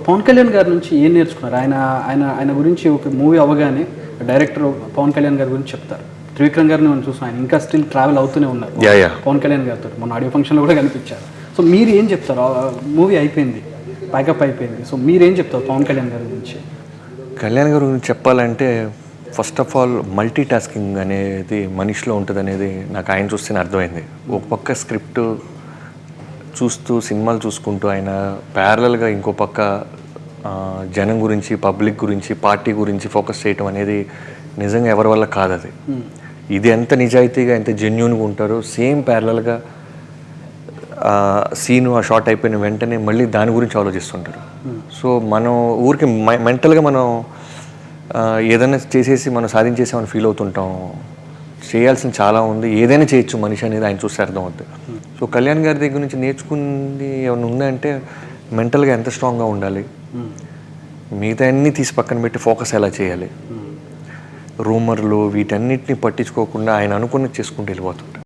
పవన్ కళ్యాణ్ గారి నుంచి ఏం నేర్చుకున్నారు? ఆయన ఆయన ఆయన గురించి ఒక మూవీ అవ్వగానే డైరెక్టర్ పవన్ కళ్యాణ్ గారి గురించి చెప్తారు. త్రివిక్రమ్ గారిని మనం చూసాం, ఆయన ఇంకా స్టిల్ ట్రావెల్ అవుతూనే ఉన్నారు పవన్ కళ్యాణ్ గారితో. మొన్న ఆడియో ఫంక్షన్లో కూడా కనిపించారు. సో మీరు ఏం చెప్తారు? మూవీ అయిపోయింది, ప్యాకప్ అయిపోయింది, సో మీరేం చెప్తారు పవన్ కళ్యాణ్ గారి గురించి? కళ్యాణ్ గారి గురించి చెప్పాలంటే first of all multi tasking అనేది మనిషిలో ఉంటుంది అనేది నాకు ఆయన చూస్తేనే అర్థమైంది. ఒక పక్క స్క్రిప్ట్ చూస్తూ సినిమాలు చూసుకుంటూ ఆయన ప్యారలల్గా ఇంకో పక్క జనం గురించి, పబ్లిక్ గురించి, పార్టీ గురించి ఫోకస్ చేయటం అనేది నిజంగా ఎవరి వల్ల కాదు. అది ఇది ఎంత నిజాయితీగా ఎంత జెన్యూన్గా ఉంటారో సేమ్ ప్యారలల్గా సీను ఆ షార్ట్ అయిపోయిన వెంటనే మళ్ళీ దాని గురించి ఆలోచిస్తుంటారు. సో మనం ఊరికి మెంటల్గా మనం ఏదైనా చేసేసి మనం సాధించేసామని ఫీల్ అవుతుంటాం. చేయాల్సింది చాలా ఉంది, ఏదైనా చేయొచ్చు మనిషి అనేది ఆయన చూస్తే అర్థమవుతుంది. సో కళ్యాణ్ గారి దగ్గర నుంచి నేర్చుకుంది ఏమైనా ఉందంటే మెంటల్గా ఎంత స్ట్రాంగ్గా ఉండాలి, మిగతా అన్నీ తీసి పక్కన పెట్టి ఫోకస్ ఎలా చేయాలి, రూమర్లు వీటన్నిటిని పట్టించుకోకుండా ఆయన అనుకున్నది చేసుకుంటూ వెళ్ళిపోతుంటారు.